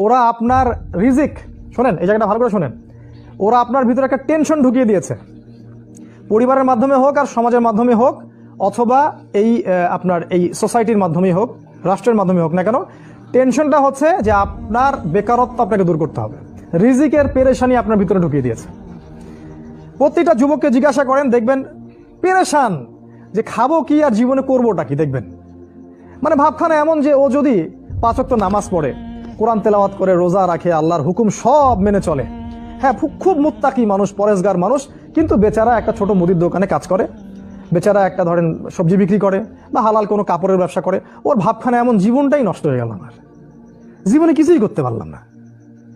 ওরা আপনার রিজিক, শোনেন এই জায়গাটা ভালো করে শোনেন, ওরা আপনার ভিতরে একটা টেনশন ঢুকিয়ে দিয়েছে, পরিবারের মাধ্যমে হোক আর সমাজের মাধ্যমে হোক, অথবা এই আপনার এই সোসাইটির মাধ্যমেই হোক, রাষ্ট্রের মাধ্যমে হোক না কেন, টেনশনটা হচ্ছে যে আপনার বেকারত্ব আপনাকে দূর করতে হবে, রিজিকের পেরেশানি আপনার ভিতরে ঢুকিয়ে দিয়েছে। প্রতিটা যুবককে জিজ্ঞাসা করেন, দেখবেন পেরেশান যে খাবো কি আর জীবনে করবোটা কি। দেখবেন মানে ভাবখানা এমন যে ও যদি 5 ওয়াক্ত নামাজ পড়ে, কোরআন তেলাওয়াত করে, রোজা রাখে, আল্লাহর হুকুম সব মেনে চলে, হ্যাঁ খুব মুত্তাকি মানুষ, পরেশগার মানুষ, কিন্তু বেচারা একটা ছোট মুদির দোকানে কাজ করে, বেচারা একটা ধরেন সবজি বিক্রি করে বা হালাল কোনো কাপড়ের ব্যবসা করে, ওর ভাবখানা এমন জীবনটাই নষ্ট হয়ে গেল, আমার জীবনে কিছুই করতে পারলাম না,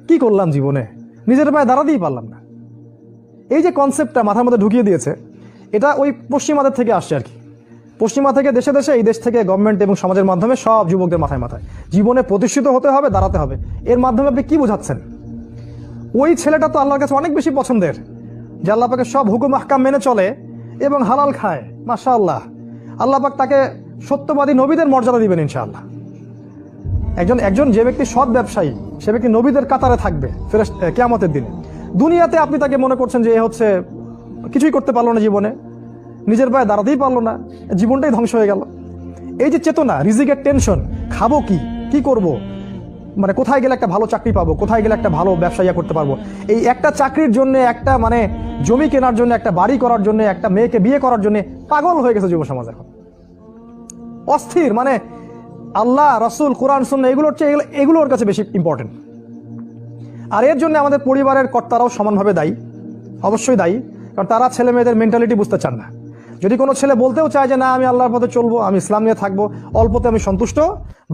কি করলাম জীবনে, নিজের পায়ে দাঁড়াতেই পারলাম না। এই যে কনসেপ্টটা মাথার মধ্যে ঢুকিয়ে দিয়েছে, এটা ওই পশ্চিমাদের থেকে আসছে আর কি। পশ্চিমা থেকে দেশে দেশে, এই দেশ থেকে গভর্নমেন্ট এবং সমাজের মাধ্যমে সব যুবকদের মাথায় মাথায় জীবনে প্রতিষ্ঠিত হতে হবে, দাঁড়াতে হবে। এর মাধ্যমে আপনি কি বোঝাচ্ছেন? ওই ছেলেটা তো আল্লাহর কাছে অনেক বেশি পছন্দের, যে আল্লাহ পাকের সব হুকুম আহকাম মেনে চলে এবং হালাল খায়, মাশাআল্লাহ। আল্লাহ পাক তাকে সত্যবাদী নবীদের মর্যাদা দিবেন ইনশাআল্লাহ। একজন যে ব্যক্তি সৎ ব্যবসায়ী, সে ব্যক্তি নবীদের কাতারে থাকবে কিয়ামতের দিনে। দুনিয়াতে আপনি তাকে মনে করছেন যে এ হচ্ছে কিছুই করতে পারলো না জীবনে, নিজের পায়ে দাঁড়াতেই পারলো না, জীবনটাই ধ্বংস হয়ে গেল। এই যে চেতনা, রিজিকের টেনশন, খাবো কি করব, মানে কোথায় গেলে একটা ভালো চাকরি পাবো, কোথায় গেলে একটা ভালো ব্যবসা করতে পারবো, এই একটা চাকরির জন্য, একটা মানে জমি কেনার জন্য, একটা বাড়ি করার জন্য, একটা মেয়েকে বিয়ে করার জন্য পাগল হয়ে গেছে যুব সমাজ এখন, অস্থির। মানে আল্লাহ, রাসূল, কোরআন, সুন্নাহ এগুলোর চেয়ে এগুলোর কাছে বেশি ইম্পর্টেন্ট। আর এর জন্য আমাদের পরিবারের কর্তারাও সমানভাবে দায়ী, অবশ্যই দায়ী, কারণ তারা ছেলে মেয়েদের মেন্টালিটি বুঝতে চান না। যদি কোনো ছেলে বলতেও চায় যে না আমি আল্লাহর পথে চলবো, আমি ইসলাম নিয়ে থাকবো, অল্পতে আমি সন্তুষ্ট,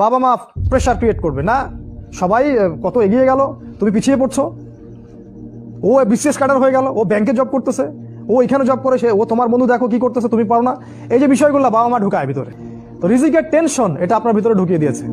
বাবা মা প্রেশার ক্রিয়েট করবে, না সবাই কত এগিয়ে গেল, তুমি পিছিয়ে পড়ছো, ও বিসিএস ক্যাডার হয়ে গেল, ও ব্যাংকে জব করতেছে, ও এখানে জব করে, ও তোমার বন্ধু দেখো কি করতেছে, তুমি পারো না। এই যে বিষয়গুলো বাবা মা ঢুকায় ভিতরে, তো রিজিকের টেনশন এটা আপনার ভিতরে ঢুকিয়ে দিয়েছে।